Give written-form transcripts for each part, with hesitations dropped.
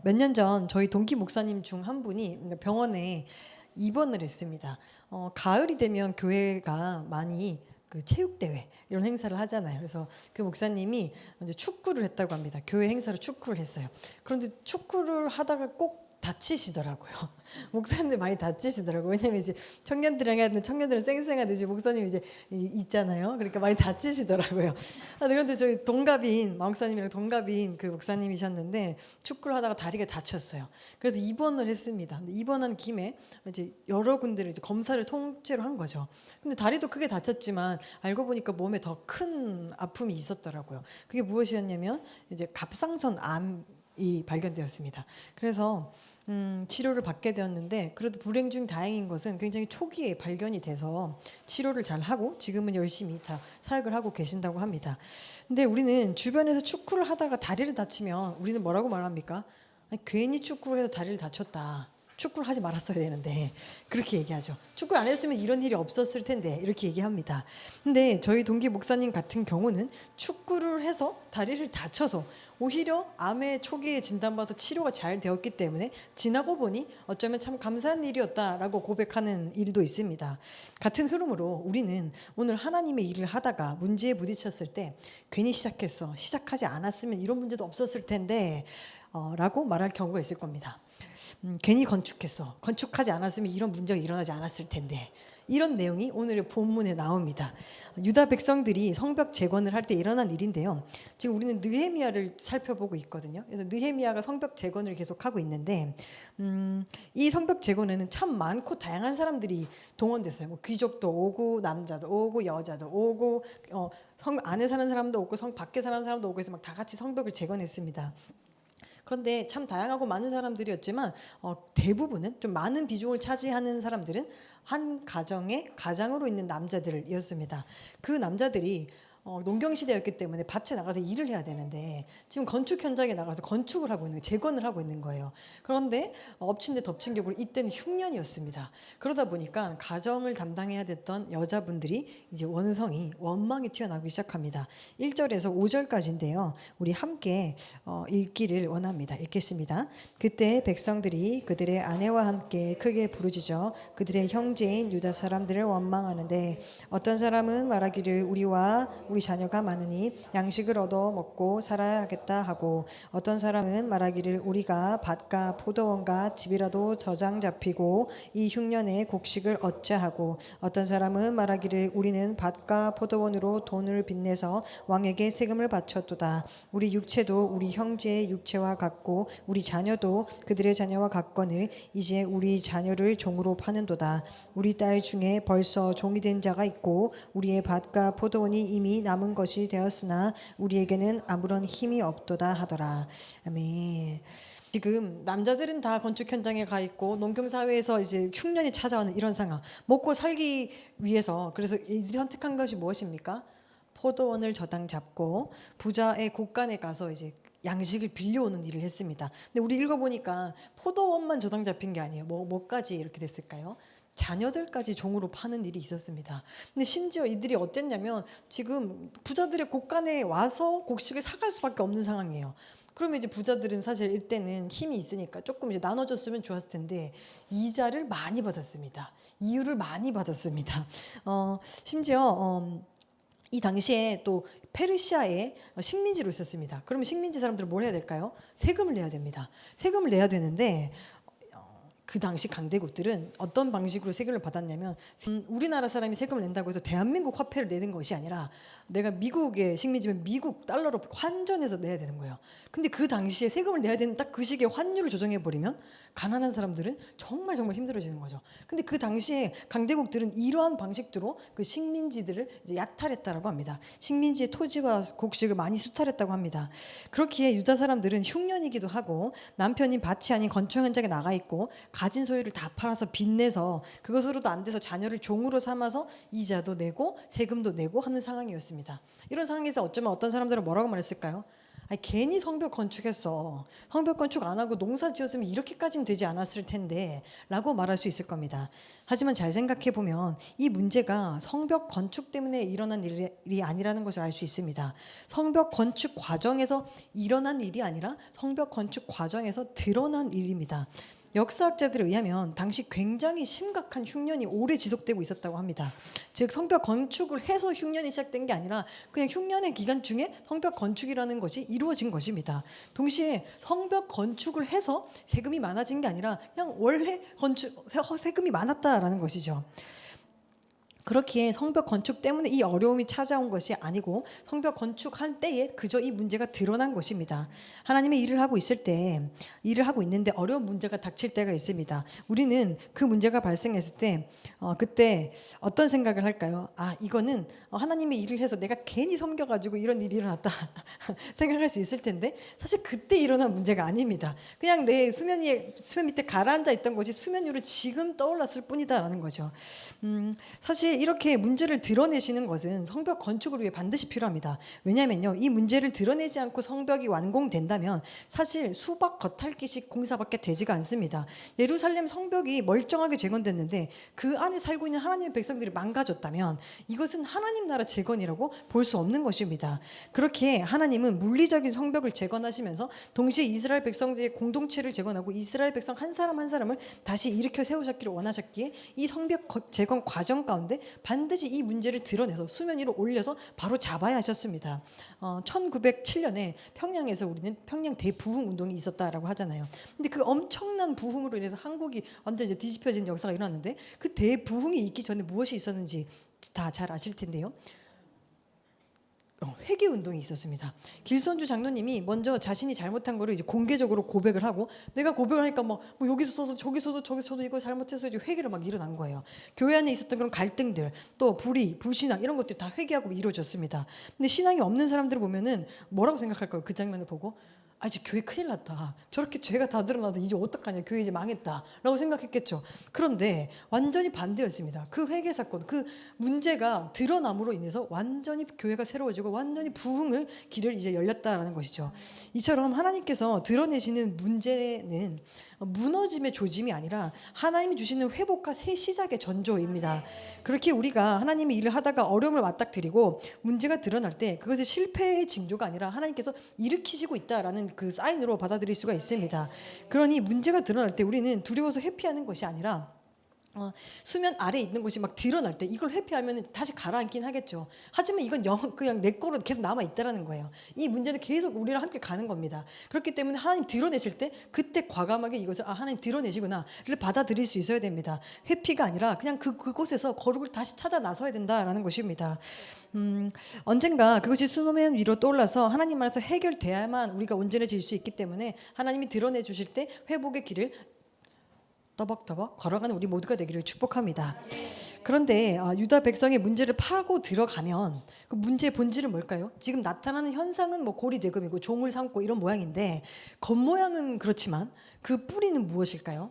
몇 년 전 저희 동기 목사님 중 한 분이 병원에 입원을 했습니다. 가을이 되면 교회가 많이 그 체육대회 이런 행사를 하잖아요. 그래서 그 목사님이 이제 축구를 했다고 합니다. 교회 행사로 축구를 했어요. 그런데 축구를 하다가 꼭 다치시더라고요. 목사님들 많이 다치시더라고요. 왜냐면 이제 청년들이랑 해야 되는데 청년들은 쌩쌩하듯이 목사님 이제 있잖아요. 그러니까 많이 다치시더라고요. 그런데 저희 동갑인 마목사님이랑 동갑인 그 목사님이셨는데 축구를 하다가 다리가 다쳤어요. 그래서 입원을 했습니다. 근데 입원한 김에 이제 여러 군데를 이제 검사를 통째로 한 거죠. 근데 다리도 크게 다쳤지만 알고 보니까 몸에 더 큰 아픔이 있었더라고요. 그게 무엇이었냐면 이제 갑상선 암이 발견되었습니다. 그래서 치료를 받게 되었는데 그래도 불행 중 다행인 것은 굉장히 초기에 발견이 돼서 치료를 잘 하고 지금은 열심히 다 사역을 하고 계신다고 합니다. 근데 우리는 주변에서 축구를 하다가 다리를 다치면 우리는 뭐라고 말합니까? 아니, 괜히 축구를 해서 다리를 다쳤다. 축구를 하지 말았어야 되는데 그렇게 얘기하죠. 축구를 안 했으면 이런 일이 없었을 텐데 이렇게 얘기합니다. 근데 저희 동기 목사님 같은 경우는 축구를 해서 다리를 다쳐서 오히려 암의 초기에 진단받아 치료가 잘 되었기 때문에 지나고 보니 어쩌면 참 감사한 일이었다라고 고백하는 일도 있습니다. 같은 흐름으로 우리는 오늘 하나님의 일을 하다가 문제에 부딪혔을 때 괜히 시작했어. 시작하지 않았으면 이런 문제도 없었을 텐데 라고 말할 경우가 있을 겁니다. 괜히 건축했어. 건축하지 않았으면 이런 문제가 일어나지 않았을 텐데. 이런 내용이 오늘의 본문에 나옵니다. 유다 백성들이 성벽 재건을 할 때 일어난 일인데요. 지금 우리는 느헤미야를 살펴보고 있거든요. 그래서 느헤미야가 성벽 재건을 계속하고 있는데 이 성벽 재건에는 참 많고 다양한 사람들이 동원됐어요. 뭐 귀족도 오고 남자도 오고 여자도 오고 성 안에 사는 사람도 오고 성 밖에 사는 사람도 오고 해서 막 다 같이 성벽을 재건했습니다. 그런데 참 다양하고 많은 사람들이었지만 대부분은 좀 많은 비중을 차지하는 사람들은 한 가정의 가장으로 있는 남자들이었습니다. 그 남자들이 농경 시대였기 때문에 밭에 나가서 일을 해야 되는데 지금 건축 현장에 나가서 건축을 하고 있는 재건을 하고 있는 거예요. 그런데 엎친 데 덮친 격으로 이때는 흉년이었습니다. 그러다 보니까 가정을 담당해야 됐던 여자분들이 이제 원망이 튀어나오기 시작합니다. 1절에서 5절까지인데요. 우리 함께 읽기를 원합니다. 읽겠습니다. 그때 백성들이 그들의 아내와 함께 크게 부르짖어 그들의 형제인 유다 사람들을 원망하는데 어떤 사람은 말하기를 우리와 우리 자녀가 많으니 양식을 얻어 먹고 살아야 하겠다 하고 어떤 사람은 말하기를 우리가 밭과 포도원과 집이라도 저장 잡히고 이 흉년에 곡식을 얻자 하고 어떤 사람은 말하기를 우리는 밭과 포도원으로 돈을 빚내서 왕에게 세금을 바쳤도다. 우리 육체도 우리 형제의 육체와 같고 우리 자녀도 그들의 자녀와 같거늘 이제 우리 자녀를 종으로 파는도다. 우리 딸 중에 벌써 종이 된 자가 있고 우리의 밭과 포도원이 이미 남은 것이 되었으나 우리에게는 아무런 힘이 없도다 하더라. 아멘. 지금 남자들은 다 건축 현장에 가 있고 농경 사회에서 이제 흉년이 찾아오는 이런 상황, 먹고 살기 위해서 그래서 이들이 선택한 것이 무엇입니까? 포도원을 저당 잡고 부자의 곳간에 가서 이제 양식을 빌려오는 일을 했습니다. 근데 우리 읽어보니까 포도원만 저당 잡힌 게 아니에요. 뭐까지 이렇게 됐을까요? 자녀들까지 종으로 파는 일이 있었습니다. 근데 심지어 이들이 어땠냐면 지금 부자들의 곳간에 와서 곡식을 사갈 수밖에 없는 상황이에요. 그러면 이제 부자들은 사실 이때는 힘이 있으니까 조금 이제 나눠줬으면 좋았을 텐데 이자를 많이 받았습니다. 이유를 많이 받았습니다. 심지어 이 당시에 또 페르시아에 식민지로 있었습니다. 그러면 식민지 사람들은 뭘 해야 될까요? 세금을 내야 됩니다. 세금을 내야 되는데 그 당시 강대국들은 어떤 방식으로 세금을 받았냐면 우리나라 사람이 세금을 낸다고 해서 대한민국 화폐를 내는 것이 아니라 내가 미국의 식민지면 미국 달러로 환전해서 내야 되는 거예요. 근데 그 당시에 세금을 내야 되는 딱 그 시기에 환율을 조정해 버리면 가난한 사람들은 정말 힘들어지는 거죠. 근데 그 당시에 강대국들은 이러한 방식으로 그 식민지들을 이제 약탈했다라고 합니다. 식민지의 토지와 곡식을 많이 수탈했다고 합니다. 그렇기에 유다 사람들은 흉년이기도 하고 남편이 밭이 아닌 건축 현장에 나가 있고 가진 소유를 다 팔아서 빚내서 그것으로도 안 돼서 자녀를 종으로 삼아서 이자도 내고 세금도 내고 하는 상황이었습니다. 이런 상황에서 어쩌면 어떤 사람들은 뭐라고 말했을까요? 아니, 괜히 성벽 건축했어. 성벽 건축 안 하고 농사 지었으면 이렇게까지는 되지 않았을 텐데 라고 말할 수 있을 겁니다. 하지만 잘 생각해 보면 이 문제가 성벽 건축 때문에 일어난 일이 아니라는 것을 알 수 있습니다. 성벽 건축 과정에서 일어난 일이 아니라 성벽 건축 과정에서 드러난 일입니다. 역사학자들에 의하면 당시 굉장히 심각한 흉년이 오래 지속되고 있었다고 합니다. 즉 성벽 건축을 해서 흉년이 시작된 게 아니라 그냥 흉년의 기간 중에 성벽 건축이라는 것이 이루어진 것입니다. 동시에 성벽 건축을 해서 세금이 많아진 게 아니라 그냥 원래 세금이 많았다라는 것이죠. 그렇기에 성벽 건축 때문에 이 어려움이 찾아온 것이 아니고 성벽 건축할 때에 그저 이 문제가 드러난 것입니다. 하나님의 일을 하고 있는데 어려운 문제가 닥칠 때가 있습니다. 우리는 그 문제가 발생했을 때 그때 어떤 생각을 할까요? 이거는 하나님의 일을 해서 내가 괜히 섬겨가지고 이런 일이 일어났다 생각할 수 있을 텐데 사실 그때 일어난 문제가 아닙니다. 그냥 내 수면 밑에 가라앉아 있던 것이 수면 위로 지금 떠올랐을 뿐이다라는 거죠. 사실 이렇게 문제를 드러내시는 것은 성벽 건축을 위해 반드시 필요합니다. 왜냐하면요, 이 문제를 드러내지 않고 성벽이 완공된다면 사실 수박 겉핥기식 공사밖에 되지가 않습니다. 예루살렘 성벽이 멀쩡하게 재건됐는데 그 안에 살고 있는 하나님의 백성들이 망가졌다면 이것은 하나님 나라 재건이라고 볼 수 없는 것입니다. 그렇게 하나님은 물리적인 성벽을 재건하시면서 동시에 이스라엘 백성들의 공동체를 재건하고 이스라엘 백성 한 사람 한 사람을 다시 일으켜 세우셨기를 원하셨기에 이 성벽 재건 과정 가운데 반드시 이 문제를 드러내서 수면 위로 올려서 바로 잡아야 하셨습니다. 1907년에 평양에서 우리는 평양 대부흥 운동이 있었다라고 하잖아요. 근데 그 엄청난 부흥으로 인해서 한국이 완전 이제 뒤집혀진 역사가 일어났는데 그 대부흥이 있기 전에 무엇이 있었는지 다 잘 아실 텐데요. 회개 운동이 있었습니다. 길선주 장로님이 먼저 자신이 잘못한 거를 이제 공개적으로 고백을 하고 내가 고백을 하니까 뭐 여기서 써서 저기서도 이거 잘못해서 이제 회개를 막 일어난 거예요. 교회 안에 있었던 그런 갈등들, 또 불신앙 이런 것들이 다 회개하고 이루어졌습니다. 근데 신앙이 없는 사람들을 보면은 뭐라고 생각할까요? 그 장면을 보고 이제 교회 큰일 났다. 저렇게 죄가 다 드러나서 이제 어떡하냐. 교회 이제 망했다. 라고 생각했겠죠. 그런데 완전히 반대였습니다. 그 회개 사건, 그 문제가 드러남으로 인해서 완전히 교회가 새로워지고 완전히 부흥을 길을 이제 열렸다라는 것이죠. 이처럼 하나님께서 드러내시는 문제는 무너짐의 조짐이 아니라 하나님이 주시는 회복과 새 시작의 전조입니다. 그렇게 우리가 하나님의 일을 하다가 어려움을 맞닥뜨리고 문제가 드러날 때 그것이 실패의 징조가 아니라 하나님께서 일으키시고 있다라는 그 사인으로 받아들일 수가 있습니다. 그러니 문제가 드러날 때 우리는 두려워서 회피하는 것이 아니라 수면 아래에 있는 것이 막 드러날 때 이걸 회피하면 다시 가라앉긴 하겠죠. 하지만 이건 그냥 내 거로 계속 남아있다라는 거예요. 이 문제는 계속 우리랑 함께 가는 겁니다. 그렇기 때문에 하나님 드러내실 때 그때 과감하게 이것을 하나님 드러내시구나를 받아들일 수 있어야 됩니다. 회피가 아니라 그냥 그곳에서 거룩을 다시 찾아 나서야 된다라는 것입니다. 언젠가 그것이 수면 위로 떠올라서 하나님 안에서 해결돼야만 우리가 온전해질 수 있기 때문에 하나님이 드러내 주실 때 회복의 길을 떠벅떠벅 걸어가는 우리 모두가 되기를 축복합니다. 그런데 유다 백성의 문제를 파고 들어가면 그 문제의 본질은 뭘까요? 지금 나타나는 현상은 뭐 고리대금이고 종을 삼고 이런 모양인데 겉모양은 그렇지만 그 뿌리는 무엇일까요?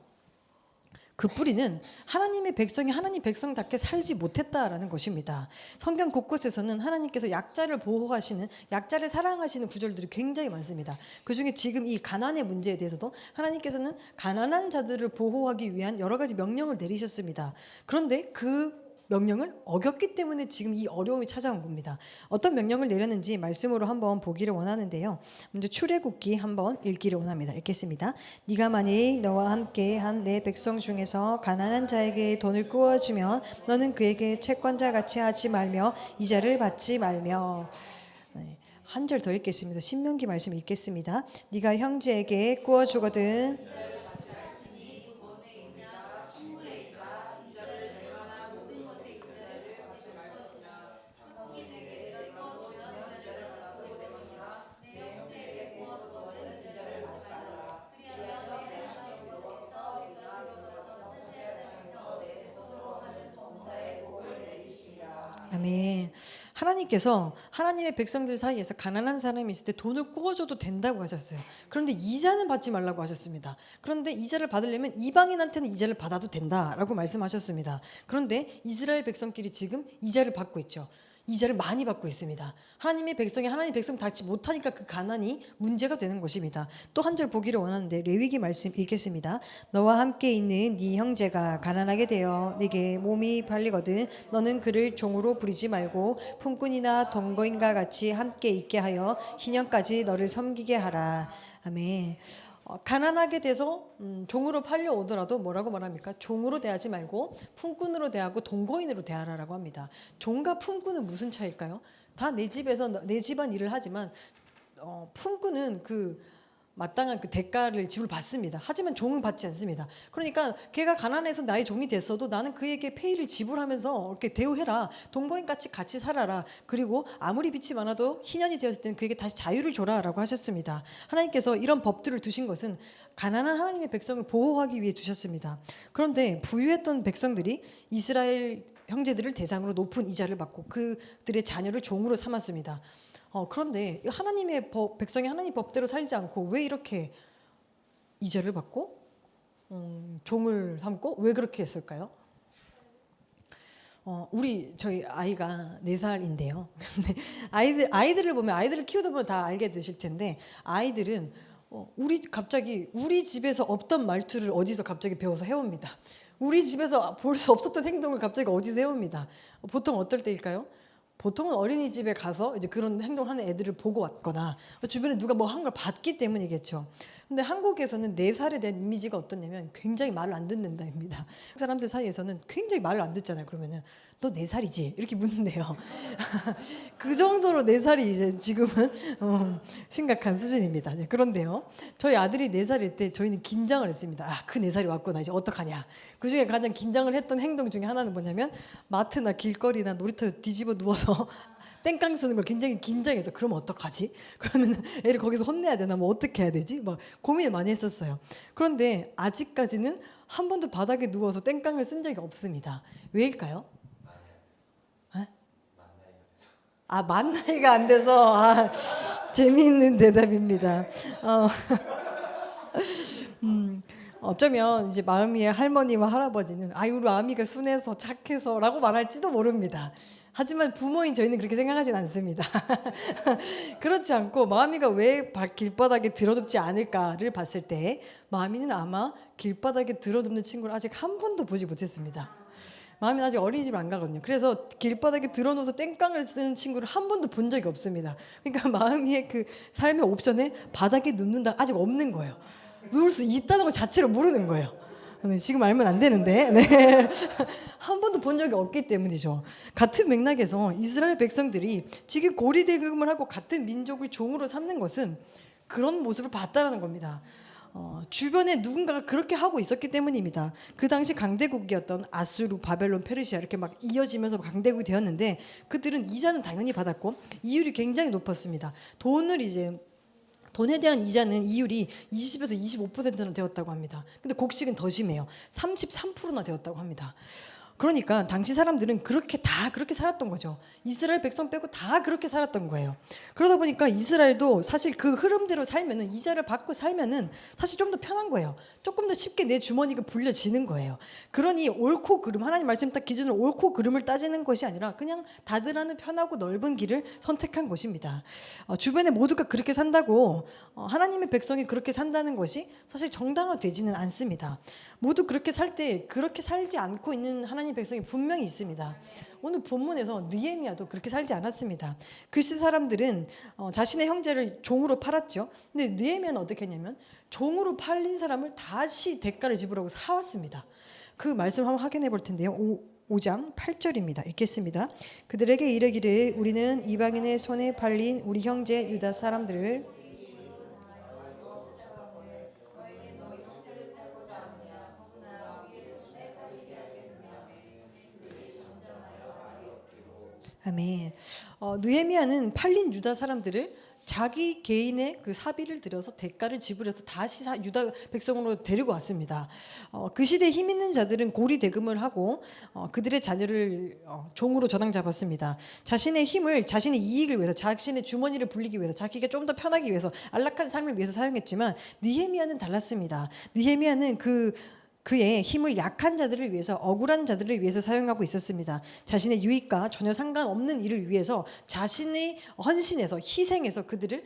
그 뿌리는 하나님의 백성이 하나님 백성답게 살지 못했다라는 것입니다. 성경 곳곳에서는 하나님께서 약자를 보호하시는, 약자를 사랑하시는 구절들이 굉장히 많습니다. 그중에 지금 이 가난의 문제에 대해서도 하나님께서는 가난한 자들을 보호하기 위한 여러 가지 명령을 내리셨습니다. 그런데 그 명령을 어겼기 때문에 지금 이 어려움이 찾아온 겁니다. 어떤 명령을 내렸는지 말씀으로 한번 보기를 원하는데요. 먼저 출애굽기 한번 읽기를 원합니다. 읽겠습니다. 네가 만일 너와 함께 한 내 백성 중에서 가난한 자에게 돈을 꾸어주면 너는 그에게 채권자 같이 하지 말며 이자를 받지 말며. 한 절 더 읽겠습니다. 신명기 말씀 읽겠습니다. 네가 형제에게 꾸어주거든 아멘. 하나님께서 하나님의 백성들 사이에서 가난한 사람이 있을 때 돈을 꾸어줘도 된다고 하셨어요. 그런데 이자는 받지 말라고 하셨습니다. 그런데 이자를 받으려면 이방인한테는 이자를 받아도 된다라고 말씀하셨습니다. 그런데 이스라엘 백성끼리 지금 이자를 받고 있죠. 이자를 많이 받고 있습니다. 하나님의 백성이 하나님의 백성 닿지 못하니까 그 가난이 문제가 되는 것입니다. 또 한 절 보기를 원하는데 레위기 말씀 읽겠습니다. 너와 함께 있는 네 형제가 가난하게 되어 네게 몸이 팔리거든 너는 그를 종으로 부리지 말고 품꾼이나 동거인과 같이 함께 있게 하여 희년까지 너를 섬기게 하라. 아멘. 가난하게 돼서 종으로 팔려오더라도 뭐라고 말합니까? 종으로 대하지 말고 품꾼으로 대하고 동거인으로 대하라라고 합니다. 종과 품꾼은 무슨 차이일까요? 다 내 집에서 내 집안 일을 하지만 품꾼은 그 마땅한 그 대가를 지불받습니다. 하지만 종은 받지 않습니다. 그러니까 걔가 가난해서 나의 종이 됐어도 나는 그에게 페이를 지불하면서 이렇게 대우해라. 동거인 같이 살아라. 그리고 아무리 빚이 많아도 희년이 되었을 때는 그에게 다시 자유를 줘라라고 하셨습니다. 하나님께서 이런 법들을 두신 것은 가난한 하나님의 백성을 보호하기 위해 두셨습니다. 그런데 부유했던 백성들이 이스라엘 형제들을 대상으로 높은 이자를 받고 그들의 자녀를 종으로 삼았습니다. 그런데 하나님의 백성이 하나님 법대로 살지 않고 왜 이렇게 이자를 받고 종을 삼고 왜 그렇게 했을까요? 저희 아이가 4살인데요. 근데 아이들을 보면 아이들을 키우다 보면 다 알게 되실 텐데 아이들은 갑자기 우리 집에서 없던 말투를 어디서 갑자기 배워서 해옵니다. 우리 집에서 볼 수 없었던 행동을 갑자기 어디서 해옵니다. 보통 어떨 때일까요? 보통은 어린이집에 가서 이제 그런 행동을 하는 애들을 보고 왔거나 주변에 누가 뭐 한 걸 봤기 때문이겠죠. 근데 한국에서는 4살에 대한 이미지가 어떠냐면 굉장히 말을 안 듣는다입니다. 사람들 사이에서는 굉장히 말을 안 듣잖아요. 그러면은 너 4살이지? 이렇게 묻는데요. 그 정도로 4살이 이제 지금은 심각한 수준입니다. 그런데요. 저희 아들이 4살일 때 저희는 긴장을 했습니다. 그 4살이 왔구나. 이제 어떡하냐. 그중에 가장 긴장을 했던 행동 중에 하나는 뭐냐면 마트나 길거리나 놀이터 뒤집어 누워서 땡깡 쓰는 걸 굉장히 긴장해서 그러면 어떡하지? 그러면 애를 거기서 혼내야 되나? 뭐 어떻게 해야 되지? 막 고민을 많이 했었어요. 그런데 아직까지는 한 번도 바닥에 누워서 땡깡을 쓴 적이 없습니다. 왜일까요? 만 나이가 안 돼서 재미있는 대답입니다. 어쩌면 이제 마음이의 할머니와 할아버지는 우리 마음이가 순해서 착해서라고 말할지도 모릅니다. 하지만 부모인 저희는 그렇게 생각하진 않습니다. 그렇지 않고 마음이가 왜 길바닥에 드러눕지 않을까를 봤을 때 마음이는 아마 길바닥에 드러눕는 친구를 아직 한 번도 보지 못했습니다. 마음이는 아직 어린이집을 안 가거든요. 그래서 길바닥에 드러누워서 땡깡을 쓰는 친구를 한 번도 본 적이 없습니다. 그러니까 마음이의 그 삶의 옵션에 바닥에 눕는다 아직 없는 거예요. 누울 수 있다는 것 자체를 모르는 거예요. 네, 지금 알면 안 되는데 한 번도 본 적이 없기 때문이죠. 같은 맥락에서 이스라엘 백성들이 지금 고리대금을 하고 같은 민족을 종으로 삼는 것은 그런 모습을 봤다라는 겁니다. 주변에 누군가가 그렇게 하고 있었기 때문입니다. 그 당시 강대국이었던 아수르, 바벨론, 페르시아 이렇게 막 이어지면서 강대국이 되었는데 그들은 이자는 당연히 받았고 이율이 굉장히 높았습니다. 돈에 대한 이자는 이율이 20에서 25%나 되었다고 합니다. 근데 곡식은 더 심해요. 33%나 되었다고 합니다. 그러니까 당시 사람들은 그렇게 살았던 거죠. 이스라엘 백성 빼고 다 그렇게 살았던 거예요. 그러다 보니까 이스라엘도 사실 그 흐름대로 살면은 이자를 받고 살면은 사실 좀 더 편한 거예요. 조금 더 쉽게 내 주머니가 불려지는 거예요. 그러니 옳고 그름 하나님 말씀 딱 기준으로 옳고 그름을 따지는 것이 아니라 그냥 다들 하는 편하고 넓은 길을 선택한 것입니다. 주변에 모두가 그렇게 산다고 하나님의 백성이 그렇게 산다는 것이 사실 정당화되지는 않습니다. 모두 그렇게 살 때 그렇게 살지 않고 있는 하나님 백성이 분명히 있습니다. 오늘 본문에서 느헤미야도 그렇게 살지 않았습니다. 그 시대 사람들은 자신의 형제를 종으로 팔았죠. 근데 느헤미야는 어떻게 했냐면 종으로 팔린 사람을 다시 대가를 지불하고 사왔습니다. 그 말씀 한번 확인해 볼 텐데요. 5장 8절입니다. 읽겠습니다. 그들에게 이르기를 우리는 이방인의 손에 팔린 우리 형제 유다 사람들을 아멘. 느헤미야는 팔린 유다 사람들을 자기 개인의 그 사비를 들여서 대가를 지불해서 다시 유다 백성으로 데리고 왔습니다. 그 시대 힘 있는 자들은 고리 대금을 하고 그들의 자녀를 종으로 저당 잡았습니다. 자신의 힘을 자신의 이익을 위해서 자신의 주머니를 불리기 위해서 자기가 좀 더 편하기 위해서 안락한 삶을 위해서 사용했지만 느헤미야는 달랐습니다. 느헤미야는 그 그의 힘을 약한 자들을 위해서, 억울한 자들을 위해서 사용하고 있었습니다. 자신의 유익과 전혀 상관없는 일을 위해서 자신의 헌신해서 희생해서 그들을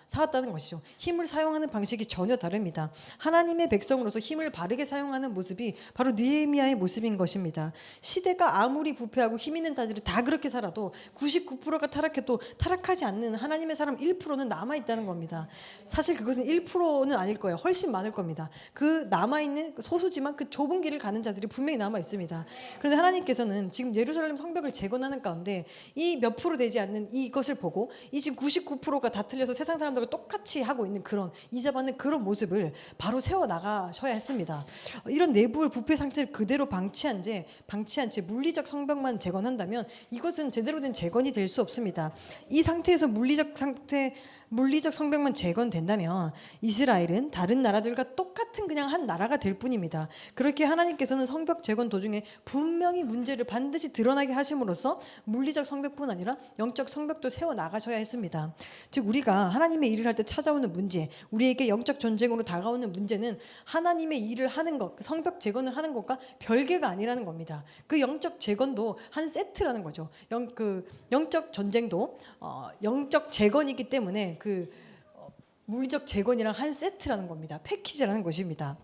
사왔다는 것이죠. 힘을 사용하는 방식이 전혀 다릅니다. 하나님의 백성으로서 힘을 바르게 사용하는 모습이 바로 느헤미야의 모습인 것입니다. 시대가 아무리 부패하고 힘 있는 자들이 다 그렇게 살아도 99%가 타락해도 타락하지 않는 하나님의 사람 1%는 남아있다는 겁니다. 사실 그것은 1%는 아닐 거예요. 훨씬 많을 겁니다. 그 남아있는 소수지만 그 좁은 길을 가는 자들이 분명히 남아있습니다. 그런데 하나님께서는 지금 예루살렘 성벽을 재건하는 가운데 이 몇 프로 되지 않는 이것을 보고 이 지금 99%가 다 틀려서 세상 사람들과 똑같이 하고 있는 그런 이자받는 그런 모습을 바로 세워나가셔야 했습니다. 이런 내부의 부패 상태를 그대로 방치한 채 물리적 성벽만 재건한다면 이것은 제대로 된 재건이 될 수 없습니다. 이 상태에서 물리적 성벽만 재건된다면 이스라엘은 다른 나라들과 똑같은 그냥 한 나라가 될 뿐입니다. 그렇게 하나님께서는 성벽 재건 도중에 분명히 문제를 반드시 드러나게 하심으로써 물리적 성벽뿐 아니라 영적 성벽도 세워나가셔야 했습니다. 즉 우리가 하나님의 일을 할 때 찾아오는 문제, 우리에게 영적 전쟁으로 다가오는 문제는 하나님의 일을 하는 것, 성벽 재건을 하는 것과 별개가 아니라는 겁니다. 그 영적 재건도 한 세트라는 거죠. 영적 전쟁도 영적 재건이기 때문에 물리적 재건이랑 한 세트라는 겁니다. 패키지라는 것입니다.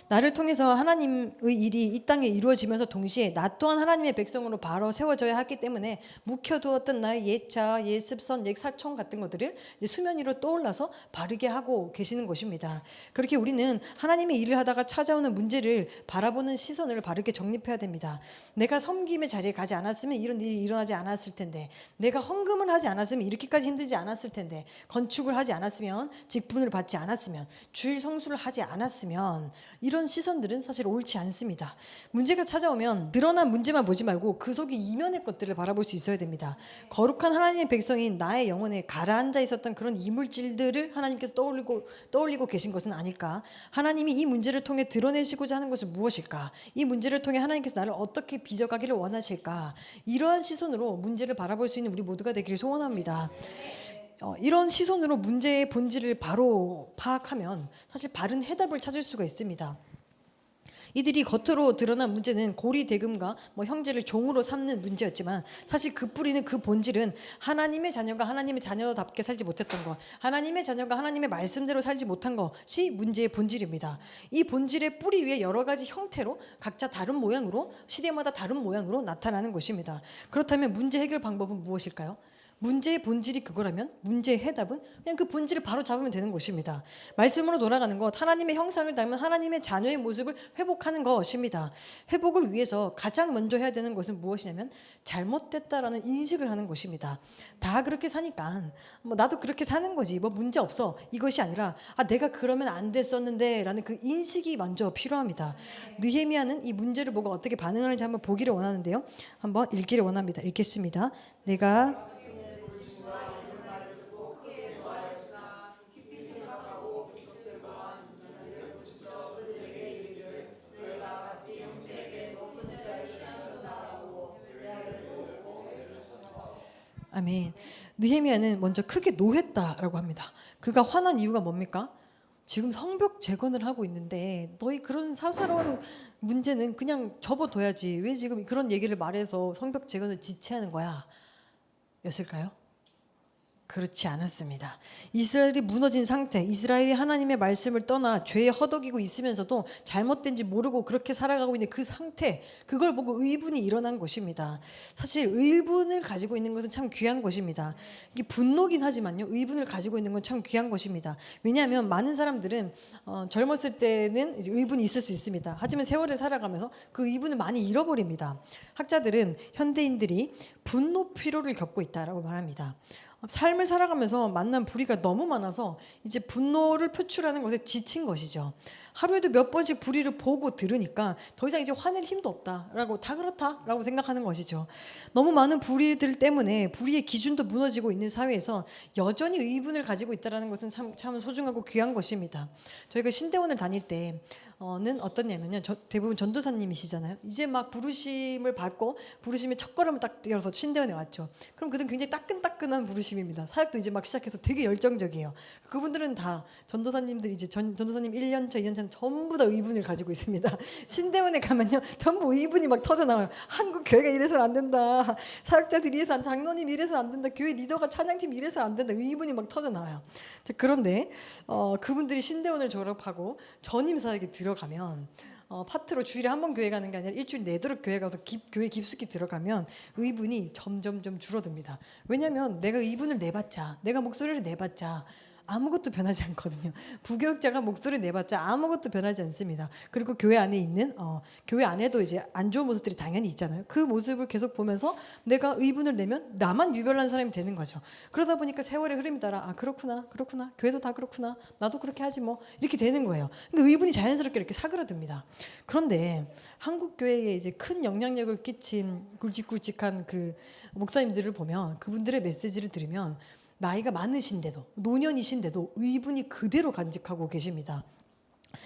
나를 통해서 하나님의 일이 이 땅에 이루어지면서 동시에 나 또한 하나님의 백성으로 바로 세워져야 하기 때문에 묵혀두었던 나의 옛자, 옛 습선, 옛 사청 같은 것들을 이제 수면 위로 떠올라서 바르게 하고 계시는 것입니다. 그렇게 우리는 하나님의 일을 하다가 찾아오는 문제를 바라보는 시선을 바르게 정립해야 됩니다. 내가 섬김의 자리에 가지 않았으면 이런 일이 일어나지 않았을 텐데, 내가 헌금을 하지 않았으면 이렇게까지 힘들지 않았을 텐데, 건축을 하지 않았으면, 직분을 받지 않았으면, 주일 성수를 하지 않았으면, 이런 시선들은 사실 옳지 않습니다. 문제가 찾아오면 드러난 문제만 보지 말고 그 속의 이면의 것들을 바라볼 수 있어야 됩니다. 거룩한 하나님의 백성인 나의 영혼에 가라앉아 있었던 그런 이물질들을 하나님께서 떠올리고 계신 것은 아닐까? 하나님이 이 문제를 통해 드러내시고자 하는 것은 무엇일까? 이 문제를 통해 하나님께서 나를 어떻게 빚어가기를 원하실까? 이러한 시선으로 문제를 바라볼 수 있는 우리 모두가 되기를 소원합니다. 이런 시선으로 문제의 본질을 바로 파악하면 사실 바른 해답을 찾을 수가 있습니다. 이들이 겉으로 드러난 문제는 고리 대금과 형제를 종으로 삼는 문제였지만 사실 그 뿌리는, 그 본질은 하나님의 자녀가 하나님의 자녀답게 살지 못했던 것, 하나님의 자녀가 하나님의 말씀대로 살지 못한 것이 문제의 본질입니다. 이 본질의 뿌리 위에 여러 가지 형태로 각자 다른 모양으로, 시대마다 다른 모양으로 나타나는 것입니다. 그렇다면 문제 해결 방법은 무엇일까요? 문제의 본질이 그거라면 문제의 해답은 그냥 그 본질을 바로 잡으면 되는 것입니다. 말씀으로 돌아가는 것, 하나님의 형상을 닮은 하나님의 자녀의 모습을 회복하는 것입니다. 회복을 위해서 가장 먼저 해야 되는 것은 무엇이냐면 잘못됐다라는 인식을 하는 것입니다. 다 그렇게 사니까 나도 그렇게 사는 거지, 문제 없어, 이것이 아니라 내가 그러면 안 됐었는데 라는 그 인식이 먼저 필요합니다. 느헤미야는 이 문제를 보고 어떻게 반응하는지 한번 보기를 원하는데요, 한번 읽기를 원합니다. 읽겠습니다. 내가 아멘. 느헤미야는 먼저 크게 노했다라고 합니다. 그가 화난 이유가 뭡니까? 지금 성벽 재건을 하고 있는데 너희 그런 사사로운 문제는 그냥 접어둬야지, 왜 지금 그런 얘기를 말해서 성벽 재건을 지체하는 거야? 였을까요? 그렇지 않았습니다. 이스라엘이 무너진 상태, 이스라엘이 하나님의 말씀을 떠나 죄에 허덕이고 있으면서도 잘못된지 모르고 그렇게 살아가고 있는 그 상태, 그걸 보고 의분이 일어난 것입니다. 사실 의분을 가지고 있는 것은 참 귀한 것입니다. 이게 분노긴 하지만요, 의분을 가지고 있는 건 참 귀한 것입니다. 왜냐하면 많은 사람들은 젊었을 때는 이제 의분이 있을 수 있습니다. 하지만 세월을 살아가면서 그 의분을 많이 잃어버립니다. 학자들은 현대인들이 분노 피로를 겪고 있다라고 말합니다. 삶을 살아가면서 만난 불의가 너무 많아서 이제 분노를 표출하는 것에 지친 것이죠. 하루에도 몇 번씩 불의를 보고 들으니까 더 이상 이제 화낼 힘도 없다라고, 다 그렇다라고 생각하는 것이죠. 너무 많은 불의들 때문에 불의의 기준도 무너지고 있는 사회에서 여전히 의분을 가지고 있다는 것은 참 소중하고 귀한 것입니다. 저희가 신대원을 다닐 때는 어떻냐면요, 대부분 전도사님이시잖아요. 이제 막 부르심을 받고 부르심의 첫걸음을 딱 뛰어서 신대원에 왔죠. 그럼 그들은 굉장히 따끈따끈한 부르심입니다. 사역도 이제 막 시작해서 되게 열정적이에요. 그분들은 다 전도사님들, 이제 전도사님 1년차 2년차 교회는 전부 다 의분을 가지고 있습니다. 신대원에 가면요 전부 의분이 막 터져 나와요. 한국 교회가 이래서는 안 된다. 사역자들이 이래서 장로님 이래서 안 된다. 교회 리더가 찬양팀 이래서 안 된다. 의분이 막 터져 나와요. 그런데 그분들이 신대원을 졸업하고 전임 사역에 들어가면 파트로 주일에 한 번 교회 가는 게 아니라 일주일 내도록 교회 가서 교회 깊숙이 들어가면 의분이 점점점 줄어듭니다. 왜냐하면 내가 의분을 내봤자, 내가 목소리를 내봤자 아무것도 변하지 않거든요. 부교육자가 목소리 내봤자 아무것도 변하지 않습니다. 그리고 교회 안에 있는 교회 안에도 이제 안 좋은 모습들이 당연히 있잖아요. 그 모습을 계속 보면서 내가 의분을 내면 나만 유별난 사람이 되는 거죠. 그러다 보니까 세월의 흐름이 따라 그렇구나 교회도 다 그렇구나 나도 그렇게 하지 뭐 이렇게 되는 거예요. 그러니까 의분이 자연스럽게 이렇게 사그라듭니다. 그런데 한국 교회에 이제 큰 영향력을 끼친 굵직굵직한 그 목사님들을 보면 그분들의 메시지를 들으면 나이가 많으신데도 노년이신데도 의분이 그대로 간직하고 계십니다.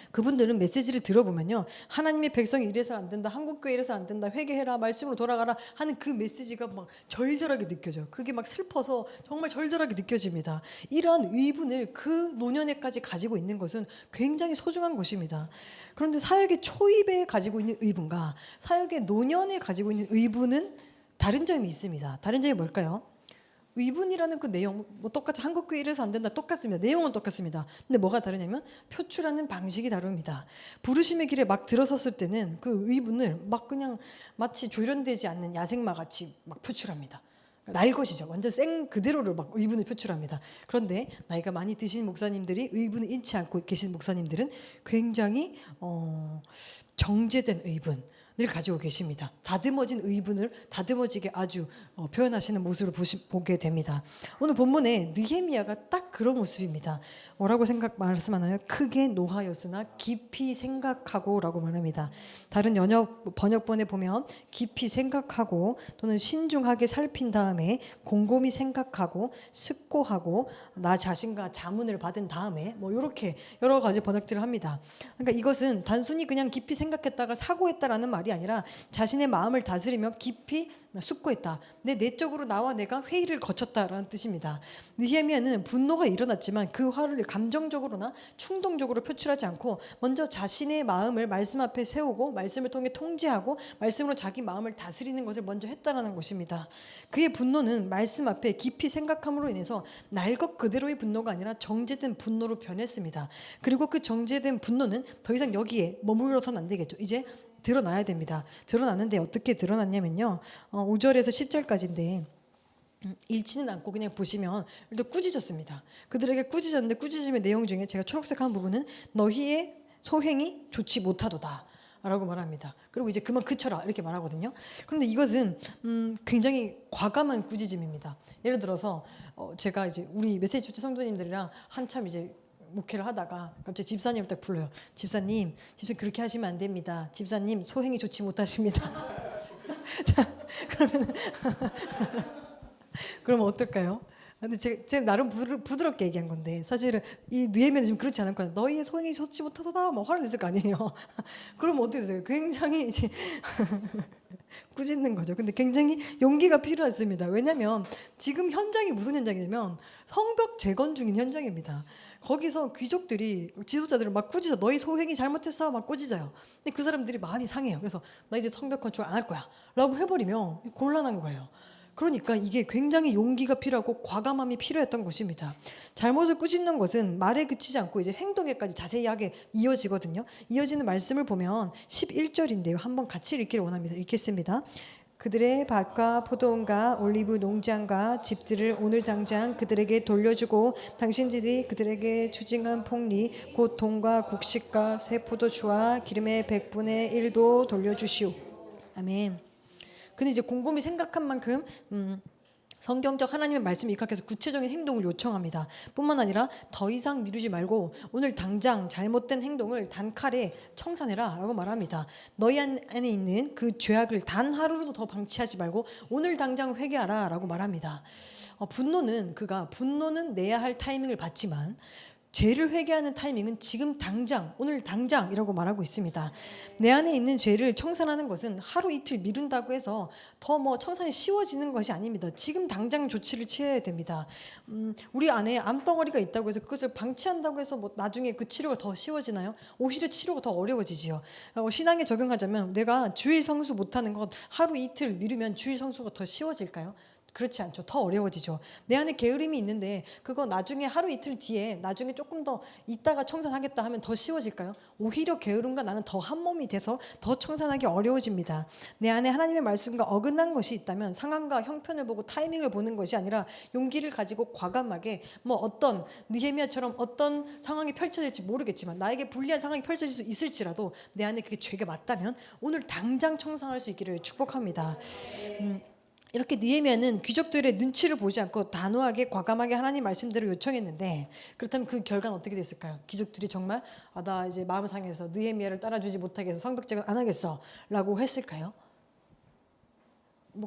그분들은 메시지를 들어보면요 하나님의 백성이 이래서 안 된다, 한국교회 이래서 안 된다, 회개해라, 말씀으로 돌아가라 하는 그 메시지가 막 절절하게 느껴져요. 그게 막 슬퍼서 정말 절절하게 느껴집니다. 이러한 의분을 그 노년에까지 가지고 있는 것은 굉장히 소중한 것입니다. 그런데 사역의 초입에 가지고 있는 의분과 사역의 노년에 가지고 있는 의분은 다른 점이 있습니다. 다른 점이 뭘까요? 의분이라는 그 내용 뭐 똑같이 한국교회 이래서 안 된다 똑같습니다. 내용은 똑같습니다. 근데 뭐가 다르냐면 표출하는 방식이 다릅니다. 부르심의 길에 막 들어섰을 때는 그 의분을 막 그냥 마치 조련되지 않는 야생마 같이 막 표출합니다. 날 것이죠. 완전 생 그대로를 막 의분을 표출합니다. 그런데 나이가 많이 드신 목사님들이 의분을 잃지 않고 계신 목사님들은 굉장히 정제된 의분 늘 가지고 계십니다. 다듬어진 의분을 다듬어지게 아주 표현하시는 모습을 보게 됩니다. 오늘 본문에 느헤미야가 딱 그런 모습입니다. 뭐라고 말씀하나요? 크게 노하였으나 깊이 생각하고라고 말합니다. 다른 번역본에 보면 깊이 생각하고 또는 신중하게 살핀 다음에 곰곰이 생각하고 숙고하고 나 자신과 자문을 받은 다음에 뭐 이렇게 여러 가지 번역들을 합니다. 그러니까 이것은 단순히 그냥 깊이 생각했다가 사고했다라는 말이 아니라 자신의 마음을 다스리며 깊이 숙고했다. 내 내적으로 나와 내가 회의를 거쳤다라는 뜻입니다. 느헤미야는 분노가 일어났지만 그 화를 감정적으로나 충동적으로 표출하지 않고 먼저 자신의 마음을 말씀 앞에 세우고 말씀을 통해 통제하고 말씀으로 자기 마음을 다스리는 것을 먼저 했다라는 것입니다. 그의 분노는 말씀 앞에 깊이 생각함으로 인해서 날 것 그대로의 분노가 아니라 정제된 분노로 변했습니다. 그리고 그 정제된 분노는 더 이상 여기에 머물러서는 안 되겠죠. 이제 드러나야 됩니다. 드러나는데 어떻게 드러났냐면요 5절에서 10절까지인데 읽지는 않고 그냥 보시면 일단 꾸짖었습니다. 그들에게 꾸짖었는데 꾸짖음의 내용 중에 제가 초록색한 부분은 너희의 소행이 좋지 못하도다 라고 말합니다. 그리고 이제 그만 그쳐라 이렇게 말하거든요. 그런데 이것은 굉장히 과감한 꾸짖음입니다. 예를 들어서 제가 이제 우리 메시지 주체 성도님들이랑 한참 이제 목회를 하다가 갑자기 집사님을 딱 불러요. 집사님 그렇게 하시면 안 됩니다. 집사님 소행이 좋지 못하십니다. 자, 그러면 어떨까요? 근데 제가 나름 부드럽게 얘기한 건데 사실은 이 느헤미야는 지금 그렇지 않을 거예요. 너희의 소행이 좋지 못하도다 뭐 화를 냈을 거 아니에요. 그러면 어떻게 되세요? 굉장히 이제 꾸짖는 거죠. 근데 굉장히 용기가 필요했습니다. 왜냐하면 지금 현장이 무슨 현장이냐면 성벽 재건 중인 현장입니다. 거기서 귀족들이 지도자들을 막 꾸짖어. 너희 소행이 잘못했어 막 꾸짖어요. 근데 그 사람들이 마음이 상해요. 그래서 너희들 성벽 건축 안 할 거야 라고 해버리면 곤란한 거예요. 그러니까 이게 굉장히 용기가 필요하고 과감함이 필요했던 것입니다. 잘못을 꾸짖는 것은 말에 그치지 않고 이제 행동에까지 자세하게 이어지거든요. 이어지는 말씀을 보면 11절인데요. 한번 같이 읽기를 원합니다. 읽겠습니다. 그들의 밭과 포도원과 올리브 농장과 집들을 오늘 당장 그들에게 돌려주고 당신들이 그들에게 추징한 폭리 곧 돈과 곡식과 새 포도주와 기름의 100분의 1도 돌려주시오. 아멘. 근데 이제 곰곰이 생각한 만큼 성경적 하나님의 말씀에 입각해서 구체적인 행동을 요청합니다. 뿐만 아니라 더 이상 미루지 말고 오늘 당장 잘못된 행동을 단칼에 청산해라 라고 말합니다. 너희 안에 있는 그 죄악을 단 하루도 더 방치하지 말고 오늘 당장 회개하라 라고 말합니다. 분노는 내야 할 타이밍을 받지만 죄를 회개하는 타이밍은 지금 당장, 오늘 당장이라고 말하고 있습니다. 내 안에 있는 죄를 청산하는 것은 하루 이틀 미룬다고 해서 더 청산이 쉬워지는 것이 아닙니다. 지금 당장 조치를 취해야 됩니다. 우리 안에 암덩어리가 있다고 해서 그것을 방치한다고 해서 나중에 그 치료가 더 쉬워지나요? 오히려 치료가 더 어려워지지요. 신앙에 적용하자면 내가 주일 성수 못하는 것 하루 이틀 미루면 주일 성수가 더 쉬워질까요? 그렇지 않죠. 더 어려워지죠. 내 안에 게으름이 있는데 그거 나중에 하루 이틀 뒤에 나중에 조금 더 이따가 청산하겠다 하면 더 쉬워질까요? 오히려 게으름과 나는 더 한 몸이 돼서 더 청산하기 어려워집니다. 내 안에 하나님의 말씀과 어긋난 것이 있다면 상황과 형편을 보고 타이밍을 보는 것이 아니라 용기를 가지고 과감하게 어떤 느헤미야처럼 어떤 상황이 펼쳐질지 모르겠지만 나에게 불리한 상황이 펼쳐질 수 있을지라도 내 안에 그게 죄가 맞다면 오늘 당장 청산할 수 있기를 축복합니다. 이렇게 느헤미야는 귀족들의 눈치를 보지 않고 단호하게 과감하게 하나님 말씀대로 요청했는데 그렇다면 그 결과는 어떻게 됐을까요? 귀족들이 정말 나 이제 마음 상해서 느헤미야를 따라주지 못하게 해서 성벽제건 안 하겠어 라고 했을까요?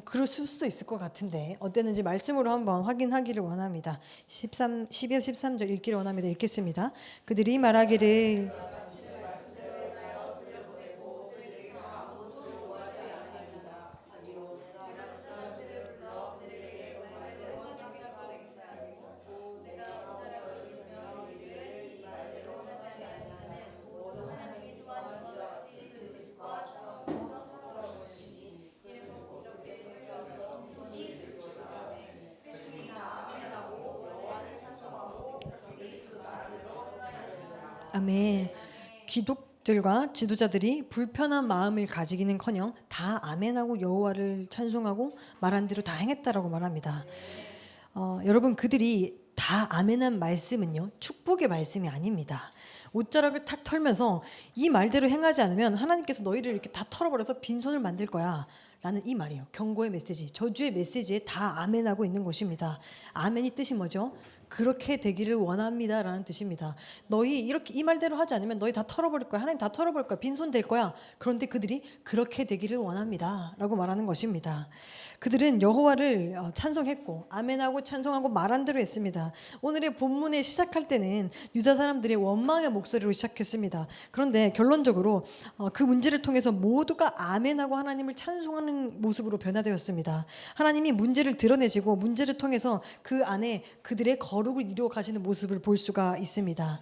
그럴 수도 있을 것 같은데 어땠는지 말씀으로 한번 확인하기를 원합니다. 12에서 13절 읽기를 원합니다. 읽겠습니다. 그들이 말하기를 아멘. 기독들과 지도자들이 불편한 마음을 가지기는커녕 다 아멘하고 여호와를 찬송하고 말한 대로 다 행했다라고 말합니다. 여러분 그들이 다 아멘한 말씀은요 축복의 말씀이 아닙니다. 옷자락을 탁 털면서 이 말대로 행하지 않으면 하나님께서 너희를 이렇게 다 털어버려서 빈손을 만들 거야 라는 이 말이에요. 경고의 메시지, 저주의 메시지에 다 아멘하고 있는 것입니다. 아멘이 뜻이 뭐죠? 그렇게 되기를 원합니다 라는 뜻입니다. 너희 이렇게 이 말대로 하지 않으면 너희 다 털어버릴 거야. 하나님 다 털어버릴 거야. 빈손 될 거야. 그런데 그들이 그렇게 되기를 원합니다 라고 말하는 것입니다. 그들은 여호와를 찬송했고 아멘하고 찬송하고 말한 대로 했습니다. 오늘의 본문에 시작할 때는 유다 사람들의 원망의 목소리로 시작했습니다. 그런데 결론적으로 그 문제를 통해서 모두가 아멘하고 하나님을 찬송하는 모습으로 변화되었습니다. 하나님이 문제를 드러내시고 문제를 통해서 그 안에 그들의 거룩을 이루어 가시는 모습을 볼 수가 있습니다.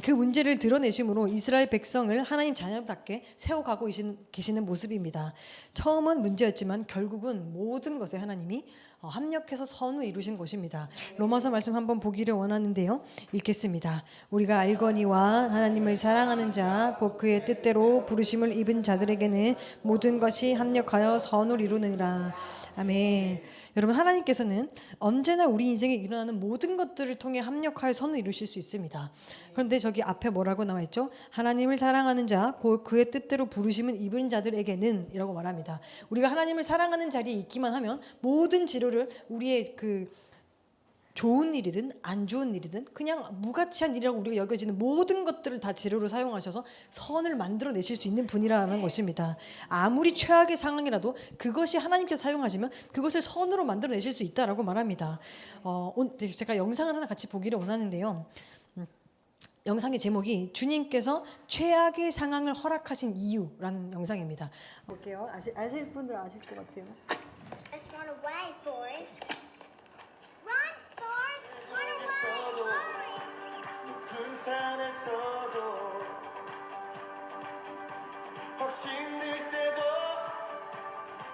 그 문제를 드러내심으로 이스라엘 백성을 하나님 자녀답게 세워가고 계시는 모습입니다. 처음은 문제였지만 결국은 모든 것에 하나님이 합력해서 선을 이루신 것입니다. 로마서 말씀 한번 보기를 원하는데요. 읽겠습니다. 우리가 알거니와 하나님을 사랑하는 자 곧 그의 뜻대로 부르심을 입은 자들에게는 모든 것이 합력하여 선을 이루느니라. 아멘. 여러분 하나님께서는 언제나 우리 인생에 일어나는 모든 것들을 통해 합력하여 선을 이루실 수 있습니다. 그런데 저기 앞에 뭐라고 나와 있죠? 하나님을 사랑하는 자 곧 그의 뜻대로 부르심은 입은 자들에게는 이라고 말합니다. 우리가 하나님을 사랑하는 자리에 있기만 하면 모든 재료를 우리의 그 좋은 일이든 안 좋은 일이든 그냥 무가치한 일이라고 우리가 여겨지는 모든 것들을 다 재료로 사용하셔서 선을 만들어내실 수 있는 분이라는 것입니다. 아무리 최악의 상황이라도 그것이 하나님께서 사용하시면 그것을 선으로 만들어내실 수 있다라고 말합니다. 제가 영상을 하나 같이 보기를 원하는데요. 영상의 제목이 주님께서 최악의 상황을 허락하신 이유라는 영상입니다. 볼게요. 아실 분들 아실 것 같아요. Let's run away, Forrest. Run, Forrest! Run away! 높은 산에서도 확신될 때도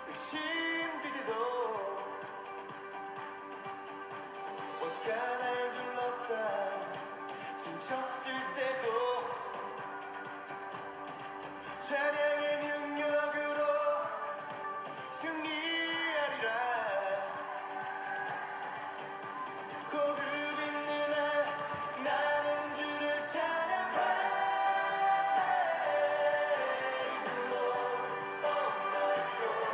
의심될 때도 모두가 날 둘러싸 지쳤을 때도 찬양의 능력으로 승리하리라. 고급 있는 날 나는 주를 찬양해. Praise the Lord, oh my soul.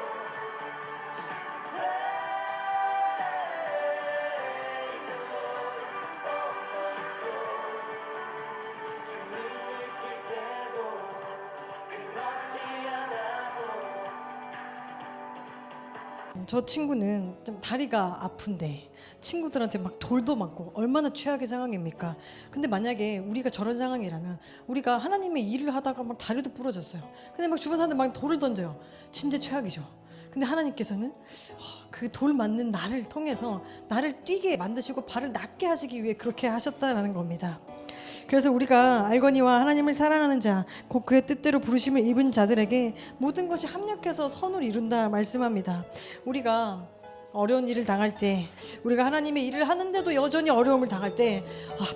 Praise the Lord, oh my soul. 주를 느낄 때도 그렇지 않아도 저 친구는 좀 다리가 아픈데 친구들한테 막 돌도 맞고 얼마나 최악의 상황입니까? 근데 만약에 우리가 저런 상황이라면 우리가 하나님의 일을 하다가 막 다리도 부러졌어요. 근데 막 주변 사람들 막 돌을 던져요. 진짜 최악이죠. 근데 하나님께서는 그 돌 맞는 나를 통해서 나를 뛰게 만드시고 발을 낫게 하시기 위해 그렇게 하셨다라는 겁니다. 그래서 우리가 알거니와 하나님을 사랑하는 자, 곧 그의 뜻대로 부르심을 입은 자들에게 모든 것이 합력해서 선을 이룬다 말씀합니다. 우리가 어려운 일을 당할 때, 우리가 하나님의 일을 하는데도 여전히 어려움을 당할 때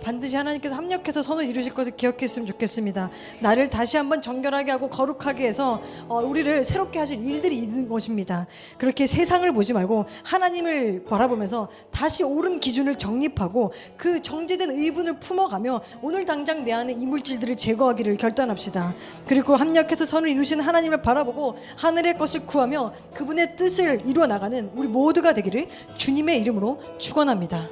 반드시 하나님께서 합력해서 선을 이루실 것을 기억했으면 좋겠습니다. 나를 다시 한번 정결하게 하고 거룩하게 해서 우리를 새롭게 하실 일들이 있는 것입니다. 그렇게 세상을 보지 말고 하나님을 바라보면서 다시 옳은 기준을 정립하고 그 정제된 의분을 품어가며 오늘 당장 내 안에 이물질들을 제거하기를 결단합시다. 그리고 합력해서 선을 이루시는 하나님을 바라보고 하늘의 것을 구하며 그분의 뜻을 이루어 나가는 우리 모두가 되기를 주님의 이름으로 축원합니다.